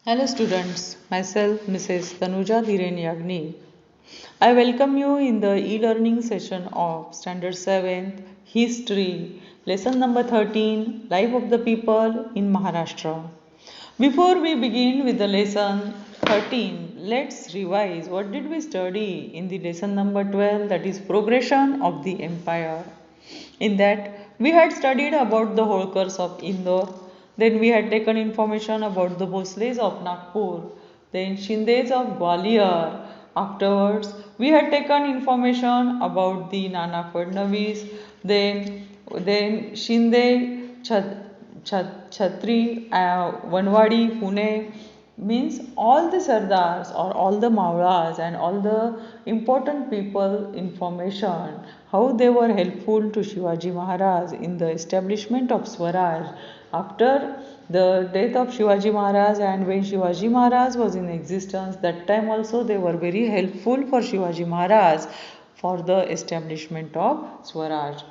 Hello students, myself Mrs. Tanuja Dhiren Yagnik. I welcome you in the e-learning session of Standard 7th History, lesson number 13, Life of the People in Maharashtra. Before we begin with the lesson 13, let's revise what did we study in the lesson number 12, that is progression of the empire. In that, we had studied about the Holkars of Indore, then we had taken information about the Bhosles of Nagpur, then Shindes of Gwalior. Afterwards, we had taken information about the Nana Fadnavis, then Shinde, Chhatri, Vanwadi, Pune, means all the Sardars or all the Maulas and all the important people information how they were helpful to Shivaji Maharaj in the establishment of Swaraj after the death of Shivaji Maharaj, and when Shivaji Maharaj was in existence, that time also they were very helpful for Shivaji Maharaj for the establishment of Swaraj.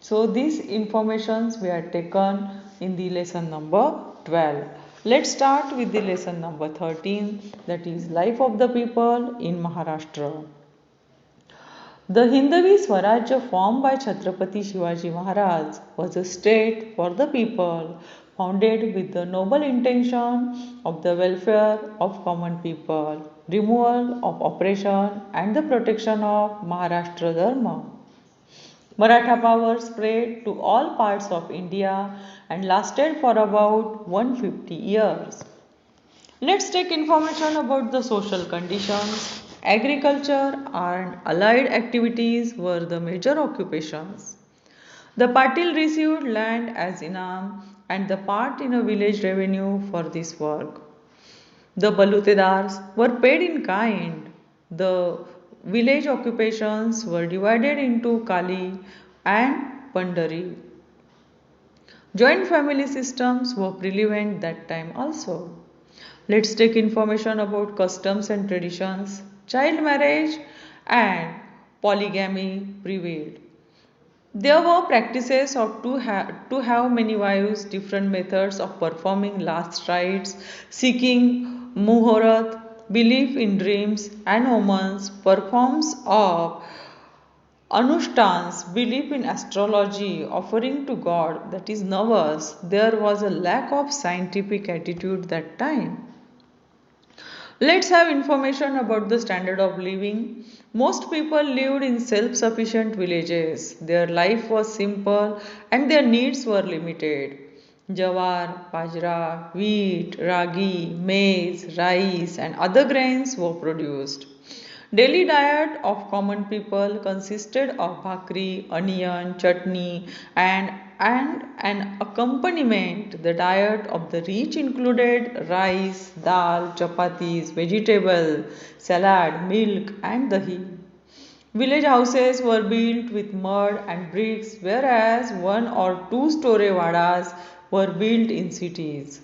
So these informations we are taken in the lesson number 12. Let's start with the lesson number 13, that is Life of the People in Maharashtra. The Hindavi Swarajya formed by Chhatrapati Shivaji Maharaj was a state for the people, founded with the noble intention of the welfare of common people, removal of oppression and the protection of Maharashtra Dharma. Maratha power spread to all parts of India and lasted for about 150 years. Let's take information about the social conditions. Agriculture and allied activities were the major occupations. The Patil received land as inam and the part in a village revenue for this work. The Balutedars were paid in kind. The village occupations were divided into Kali and Pandari. Joint family systems were prevalent that time also. Let's take information about customs and traditions. Child marriage and polygamy prevailed. There were practices of to have many wives, different methods of performing last rites, seeking muhurat, belief in dreams and omens, performs of anushtans, belief in astrology, offering to God, that is Navas. There was a lack of scientific attitude that time. Let's have information about the standard of living. Most people lived in self sufficient villages. Their life was simple and their needs were limited. Jawar, bajra, wheat, ragi, maize, rice, and other grains were produced. Daily diet of common people consisted of bhakri, onion, chutney, and an accompaniment. The diet of the rich included rice, dal, chapatis, vegetable, salad, milk, and dahi. Village houses were built with mud and bricks, whereas one or two story vadas were built in cities.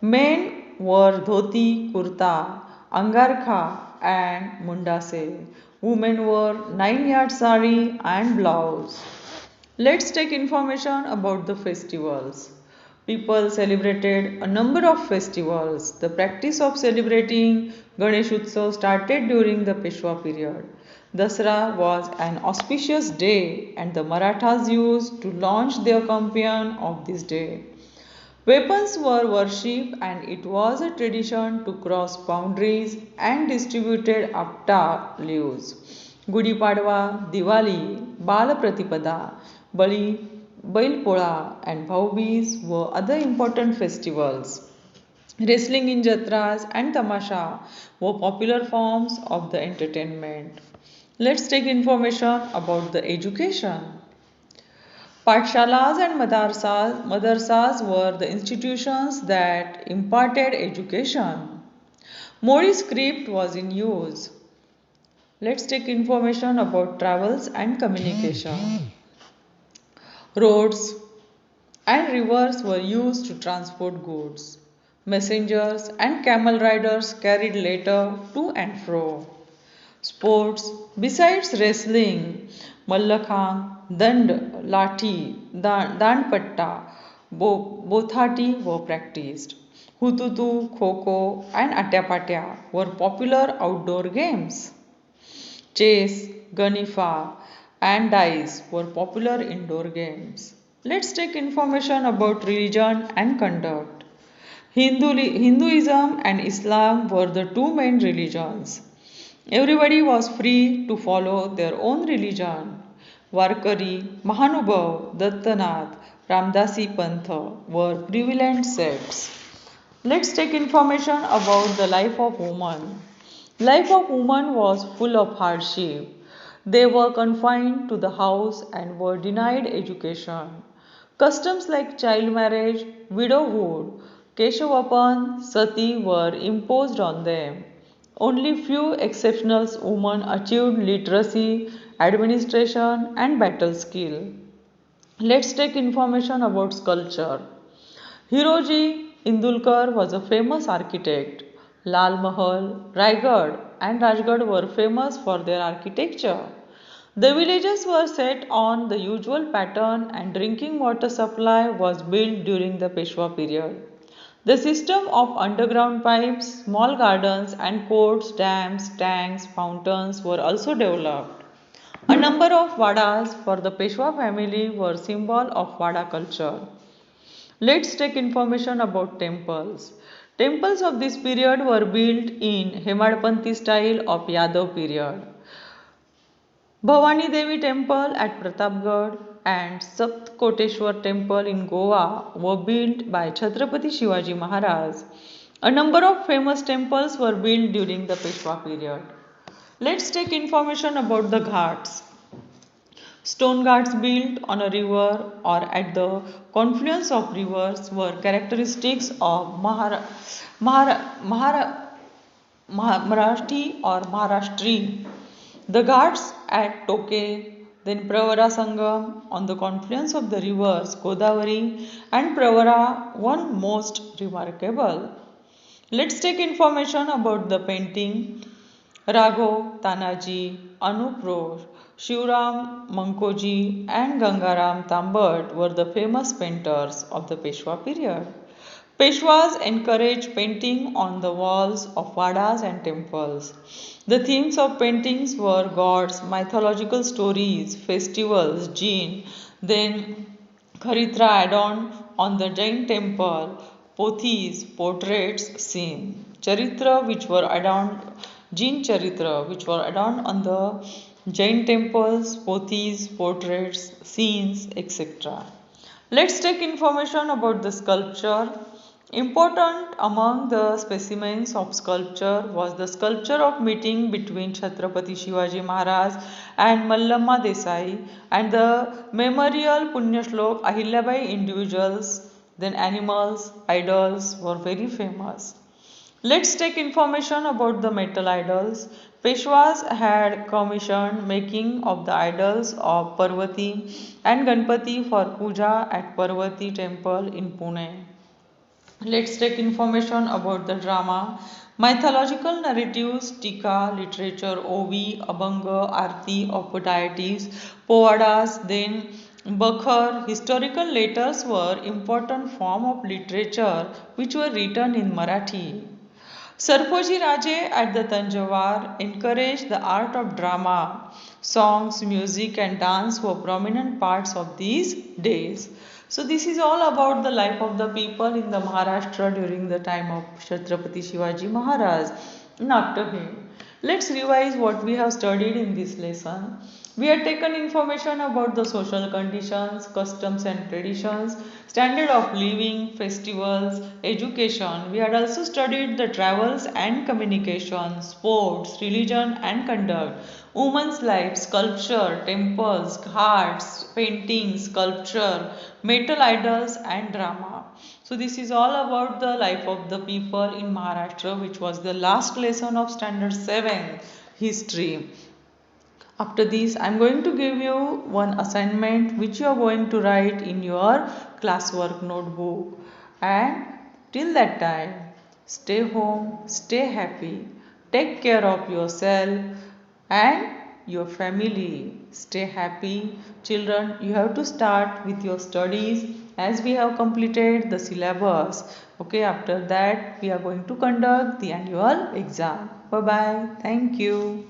Men wore dhoti, kurta, angarkha, and mundase. Women wore 9 yard sari and blouse. Let's take information about the festivals. People celebrated a number of festivals. The practice of celebrating Ganesh Utsav started during the Peshwa period. Dasra was an auspicious day and the Marathas used to launch their campaign of this day. Weapons were worshipped and it was a tradition to cross boundaries and distributed apta leaves. Gudi Padwa, Diwali, Bala Pratipada, Bali, Bailpola and Bhaubis were other important festivals. Wrestling in jatras and tamasha were popular forms of the entertainment. Let's take information about the education. Pathshalas and madrasas were the institutions that imparted education. Mori script was in use. Let's take information about travels and communication. Roads and rivers were used to transport goods. Messengers and camel riders carried letter to and fro. Sports besides wrestling, mallakhang, dand, lathi, danpatta, bothati were practiced. Hututu, Kho-Kho and Atya-Patya were popular outdoor games. Chess, Ganifa, and dice were popular indoor games. Let's take information about religion and conduct. Hinduism and Islam were the two main religions. Everybody was free to follow their own religion. Warkari, Mahanubhav, Dattanath, Ramdasi Pantha were prevalent sects. Let's take information about the life of woman. Life of woman was full of hardship. They were confined to the house and were denied education. Customs like child marriage, widowhood, Keshavapan, Sati were imposed on them. Only few exceptional women achieved literacy, administration, and battle skill. Let's take information about sculpture. Hiroji Indulkar was a famous architect. Lal Mahal, Raigad, and Rajgarh were famous for their architecture. The villages were set on the usual pattern and drinking water supply was built during the Peshwa period. The system of underground pipes, small gardens and courts, dams, tanks, fountains were also developed. A number of Vadas for the Peshwa family were symbol of Vada culture. Let's take information about temples. Temples of this period were built in Hemadpanthi style of Yadav period. Bhavani Devi temple at Pratapgarh and Sapt Koteshwar temple in Goa were built by Chhatrapati Shivaji Maharaj. A number of famous temples were built during the Peshwa period. Let's take information about the ghats. Stone ghats built on a river or at the confluence of rivers were characteristics of Marathi or Maharashtri. The ghats at Toke, then Pravara Sangam on the confluence of the rivers Godavari and Pravara, one most remarkable. Let's take information about the painting. Raghav Tanaji, Anup Roy, Shivram Mankoji, and Gangaram Tambat were the famous painters of the Peshwa period. Peshwas encouraged painting on the walls of vadas and temples. The themes of paintings were gods, mythological stories, festivals, Jain, then Charitra adorned on the Jain temple, Pothis, portraits, scene. Charitra which were adorned, Jain Charitra which were adorned on the Jain temples, Pothis, portraits, scenes, etc. Let's take information about the sculpture. Important among the specimens of sculpture was the sculpture of meeting between Chhatrapati Shivaji Maharaj and Mallamma Desai and the memorial Punyashlok Ahilyabai individuals, then animals, idols were very famous. Let's take information about the metal idols. Peshwas had commissioned making of the idols of Parvati and Ganpati for puja at Parvati temple in Pune. Let's take information about the drama. Mythological narratives, tika, literature, ovi, abhanga, arti of deities, povadas, then Bakhar, historical letters were important form of literature which were written in Marathi. Sarpoji Raje at the Tanjawar encouraged the art of drama. Songs, music, and dance were prominent parts of these days. So, this is all about the life of the people in the Maharashtra during the time of Chhatrapati Shivaji Maharaj and after him. Let's revise what we have studied in this lesson. We had taken information about the social conditions, customs and traditions, standard of living, festivals, education. We had also studied the travels and communication, sports, religion and conduct, women's life, sculpture, temples, ghats, painting, sculpture, metal idols and drama. So this is all about the life of the people in Maharashtra, which was the last lesson of standard 7 history. After this, I am going to give you one assignment which you are going to write in your classwork notebook. And till that time, stay home, stay happy, take care of yourself and your family. Stay happy. Children, you have to start with your studies as we have completed the syllabus. Okay, after that we are going to conduct the annual exam. Bye bye. Thank you.